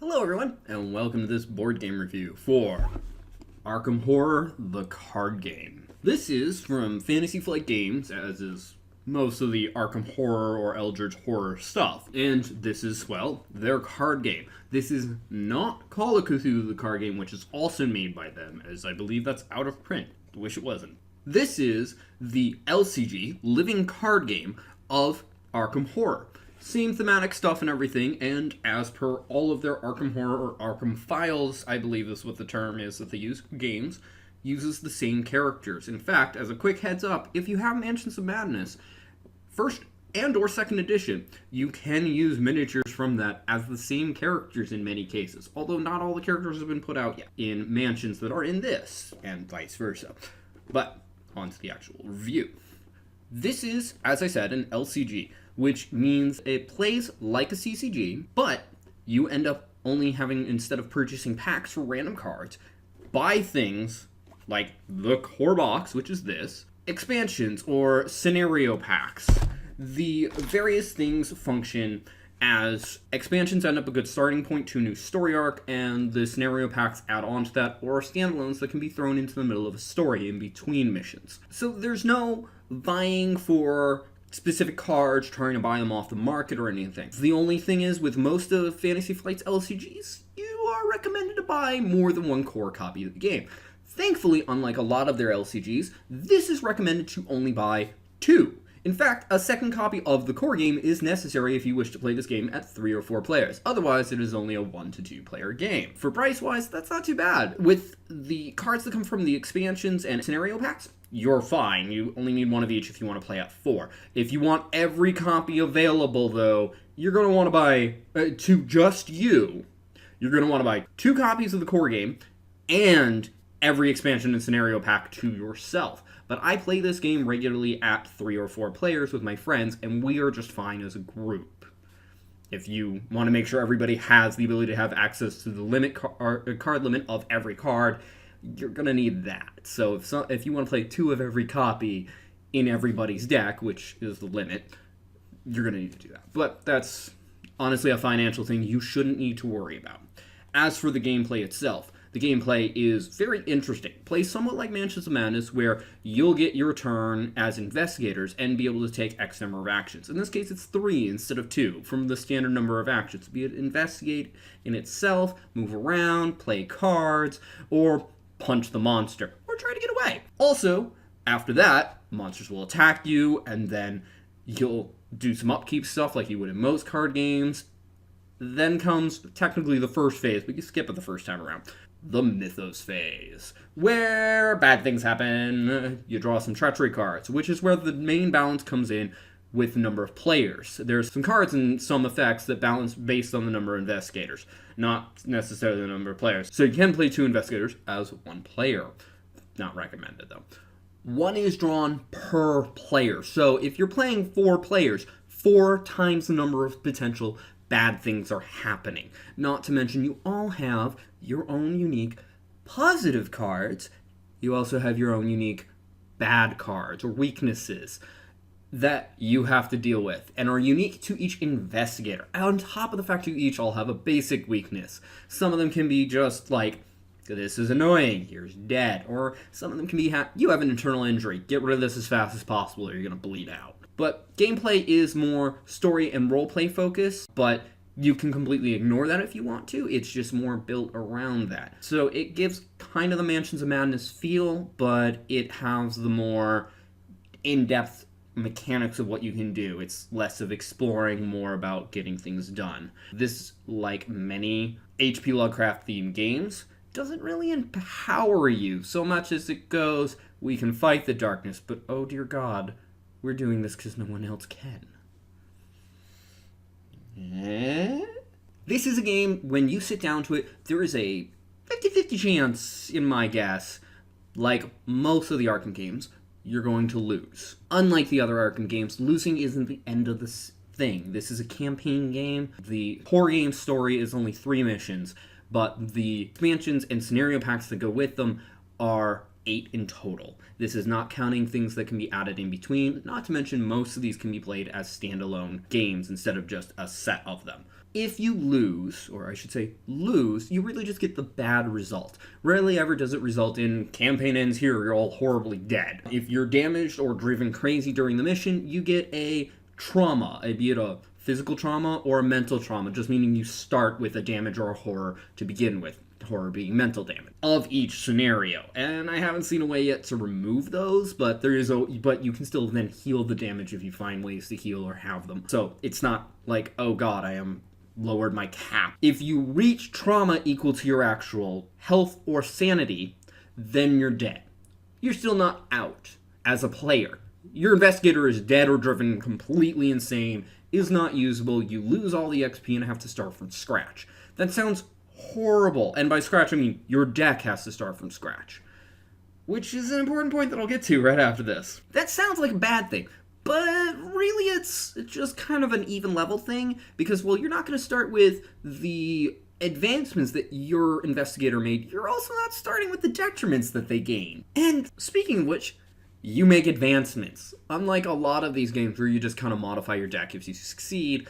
Hello everyone, and welcome to this board game review for Arkham Horror, the card game. This is from Fantasy Flight Games, as is most of the Arkham Horror or Eldritch Horror stuff. And this is, well, their card game. This is not Call of Cthulhu, the card game, which is also made by them, as I believe that's out of print. I wish it wasn't. This is the LCG, living card game, of Arkham Horror. Same thematic stuff and everything, and as per all of their Arkham Horror or Arkham Files, I believe is what the term is that they use, games, uses the same characters. In fact, as a quick heads up, if you have Mansions of Madness, first and or second edition, you can use miniatures from that as the same characters in many cases, although not all the characters have been put out yet in Mansions that are in this, and vice versa. But, on to the actual review. This is, as I said, an LCG, which means it plays like a CCG, but you end up only having, instead of purchasing packs for random cards, buy things like the core box, which is this, expansions or scenario packs. The various things function as expansions end up a good starting point to a new story arc, and the scenario packs add on to that, or standalones that can be thrown into the middle of a story in between missions. So there's no vying for specific cards, trying to buy them off the market or anything. The only thing is, with most of Fantasy Flight's LCGs, you are recommended to buy more than one core copy of the game. Thankfully, unlike a lot of their LCGs, this is recommended to only buy two. In fact, a second copy of the core game is necessary if you wish to play this game at 3 or 4 players. Otherwise, it is only a 1 to 2 player game. For price-wise, that's not too bad. With the cards that come from the expansions and scenario packs, you're fine. You only need one of each if you want to play at 4. If you want every copy available, though, you're going to want to buy, to just you, you're going to want to buy 2 copies of the core game and every expansion and scenario pack to yourself. But I play this game regularly at 3 or 4 players with my friends, and we are just fine as a group. If you want to make sure everybody has the ability to have access to the card limit of every card, you're going to need that. So if you want to play 2 of every copy in everybody's deck, which is the limit, you're going to need to do that. But that's honestly a financial thing you shouldn't need to worry about. As for the gameplay itself, the gameplay is very interesting. Plays somewhat like Mansions of Madness, where you'll get your turn as investigators and be able to take X number of actions. In this case, it's 3 instead of 2 from the standard number of actions. Be it investigate in itself, move around, play cards, or punch the monster, or try to get away. Also, after that, monsters will attack you, and then you'll do some upkeep stuff like you would in most card games. Then comes technically the first phase, but you skip it the first time around. The Mythos phase, where bad things happen. You draw some treachery cards, which is where the main balance comes in with the number of players. There's some cards and some effects that balance based on the number of investigators, not necessarily the number of players. So you can play 2 investigators as 1 player. Not recommended, though. 1 is drawn per player. So if you're playing 4 players, 4 times the number of potential bad things are happening. Not to mention, you all have your own unique positive cards. You also have your own unique bad cards or weaknesses that you have to deal with and are unique to each investigator. On top of the fact you each all have a basic weakness. Some of them can be just like, this is annoying, here's dead. Or some of them can be, you have an internal injury, get rid of this as fast as possible or you're going to bleed out. But gameplay is more story and roleplay focused, but you can completely ignore that if you want to. It's just more built around that. So it gives kind of the Mansions of Madness feel, but it has the more in-depth mechanics of what you can do. It's less of exploring, more about getting things done. This, like many H.P. Lovecraft-themed games, doesn't really empower you so much as it goes, we can fight the darkness, but oh dear God, we're doing this because no one else can. This is a game, when you sit down to it, there is a 50-50 chance, in my guess, like most of the Arkham games, you're going to lose. Unlike the other Arkham games, losing isn't the end of this thing. This is a campaign game. The core game story is only 3 missions, but the expansions and scenario packs that go with them are 8 in total. This is not counting things that can be added in between, not to mention most of these can be played as standalone games instead of just a set of them. If you lose, or I should say lose, you really just get the bad result. Rarely ever does it result in campaign ends here, you're all horribly dead. If you're damaged or driven crazy during the mission, you get a trauma, be it a physical trauma or a mental trauma, just meaning you start with a damage or a horror to begin with. Horror being mental damage of each scenario, and I haven't seen a way yet to remove those, but but you can still then heal the damage if you find ways to heal or have them. So it's not like, oh god, I am lowered my cap. If you reach trauma equal to your actual health or sanity, then you're dead. You're still not out as a player. Your investigator is dead or driven completely insane, is not usable, you lose all the XP and have to start from scratch. That sounds horrible. And by scratch, I mean your deck has to start from scratch. Which is an important point that I'll get to right after this. That sounds like a bad thing, but really it's just kind of an even level thing, because, well, you're not going to start with the advancements that your investigator made. You're also not starting with the detriments that they gain. And speaking of which, you make advancements. Unlike a lot of these games where you just kind of modify your deck if you succeed,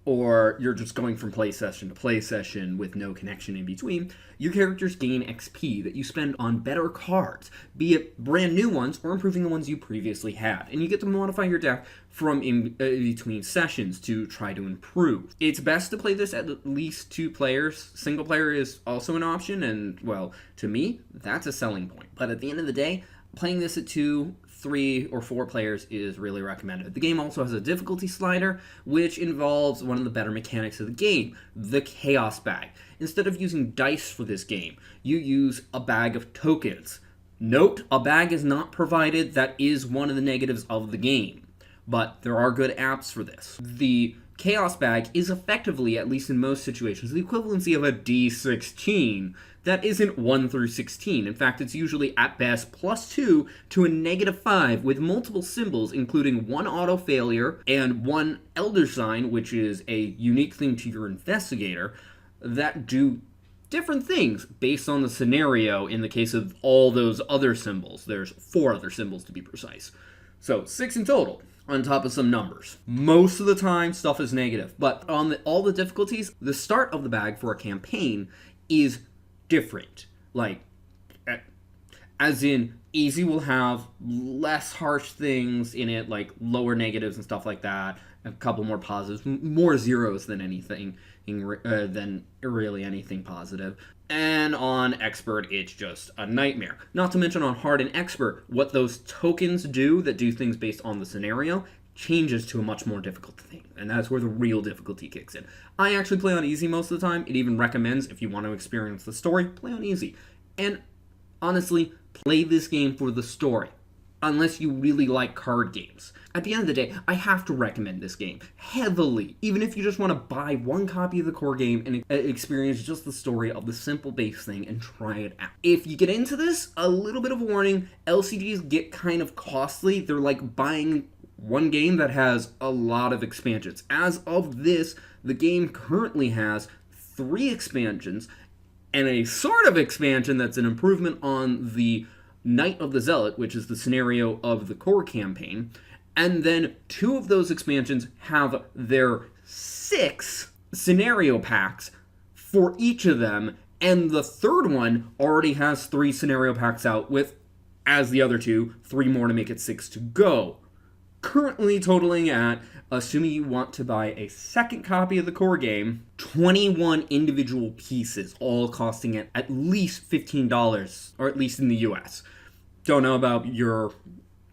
or you're just going from play session to play session with no connection in between, your characters gain XP that you spend on better cards, be it brand new ones or improving the ones you previously had. And you get to modify your deck from in between sessions to try to improve. It's best to play this at least 2 players. Single player is also an option, and, well, to me, that's a selling point. But at the end of the day, playing this at 2, 3, or 4 players is really recommended. The game also has a difficulty slider, which involves one of the better mechanics of the game, the Chaos Bag. Instead of using dice for this game, you use a bag of tokens. Note, a bag is not provided. That is one of the negatives of the game, but there are good apps for this. The Chaos Bag is effectively, at least in most situations, the equivalency of a D16 that isn't 1 through 16. In fact, it's usually at best +2 to a -5 with multiple symbols, including 1 auto failure and 1 elder sign, which is a unique thing to your investigator, that do different things based on the scenario. In the case of all those other symbols, there's 4 other symbols to be precise. So 6 in total, on top of some numbers. Most of the time, stuff is negative, but on all the difficulties, the start of the bag for a campaign is different. Like, as in, easy will have less harsh things in it, like lower negatives and stuff like that, a couple more positives, more zeros than anything, than really anything positive. And on expert, it's just a nightmare. Not to mention on hard and expert, what those tokens do that do things based on the scenario changes to a much more difficult thing, and that's where the real difficulty kicks in. I actually play on easy most of the time. It even recommends, if you want to experience the story, play on easy. And honestly, play this game for the story, unless you really like card games. At the end of the day, I have to recommend this game heavily, even if you just want to buy 1 copy of the core game and experience just the story of the simple base thing and try it out. If you get into this, a little bit of a warning, LCGs get kind of costly. They're like buying one game that has a lot of expansions. As of this, the game currently has 3 expansions and a sort of expansion that's an improvement on the Night of the Zealot, which is the scenario of the core campaign. And then 2 of those expansions have their 6 scenario packs for each of them, and the 3rd one already has 3 scenario packs out with, as the other 2, 3 more to make it 6 to go. Currently totaling at, assuming you want to buy a 2nd copy of the core game, 21 individual pieces, all costing at least $15, or at least in the US. Don't know about your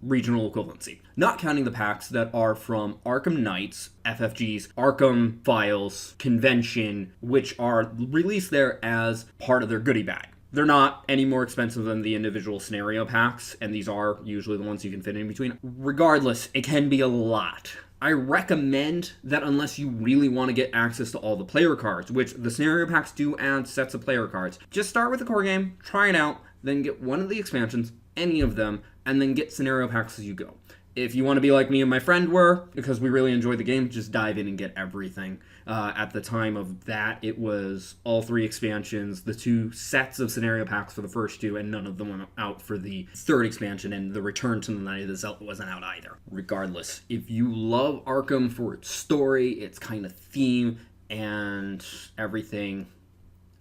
regional equivalency. Not counting the packs that are from Arkham Knights, FFG's Arkham Files, Convention, which are released there as part of their goodie bag. They're not any more expensive than the individual scenario packs, and these are usually the ones you can fit in between. Regardless, it can be a lot. I recommend that unless you really want to get access to all the player cards, which the scenario packs do add sets of player cards, just start with the core game, try it out, then get one of the expansions, any of them, and then get scenario packs as you go. If you want to be like me and my friend were, because we really enjoyed the game, just dive in and get everything. At the time of that, it was all 3 expansions, the 2 sets of scenario packs for the first 2, and none of them went out for the 3rd expansion, and the Return to the Night of the Zealot wasn't out either. Regardless, if you love Arkham for its story, its kind of theme, and everything,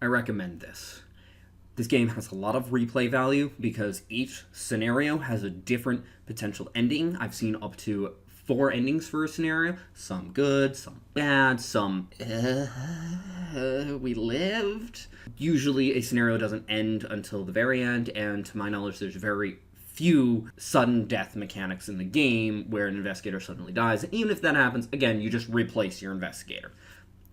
I recommend this. This game has a lot of replay value because each scenario has a different potential ending. I've seen up to 4 endings for a scenario. Some good, some bad, some we lived. Usually a scenario doesn't end until the very end, and to my knowledge there's very few sudden death mechanics in the game where an investigator suddenly dies. And even if that happens, again, you just replace your investigator.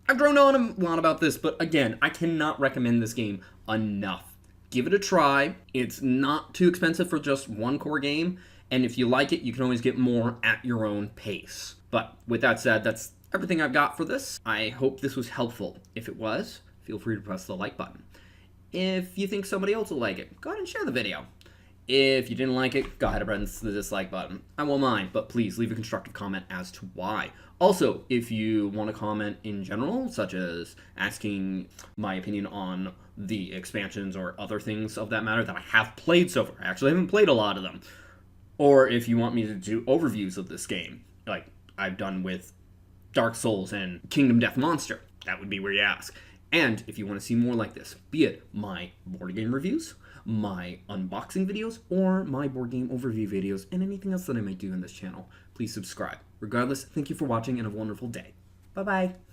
I've grown on a lot about this, but again, I cannot recommend this game enough. Give it a try. It's not too expensive for just one core game, and if you like it, you can always get more at your own pace. But with that said, that's everything I've got for this. I hope this was helpful. If it was, feel free to press the like button. If you think somebody else will like it, go ahead and share the video. If you didn't like it, go ahead and press the dislike button. I won't mind, but please leave a constructive comment as to why. Also, if you want to comment in general, such as asking my opinion on the expansions or other things of that matter that I have played so far, I actually haven't played a lot of them, or if you want me to do overviews of this game, like I've done with Dark Souls and Kingdom Death Monster, that would be where you ask. And if you want to see more like this, be it my board game reviews, my unboxing videos, or my board game overview videos, and anything else that I might do in this channel, please subscribe. Regardless, thank you for watching and have a wonderful day. Bye-bye.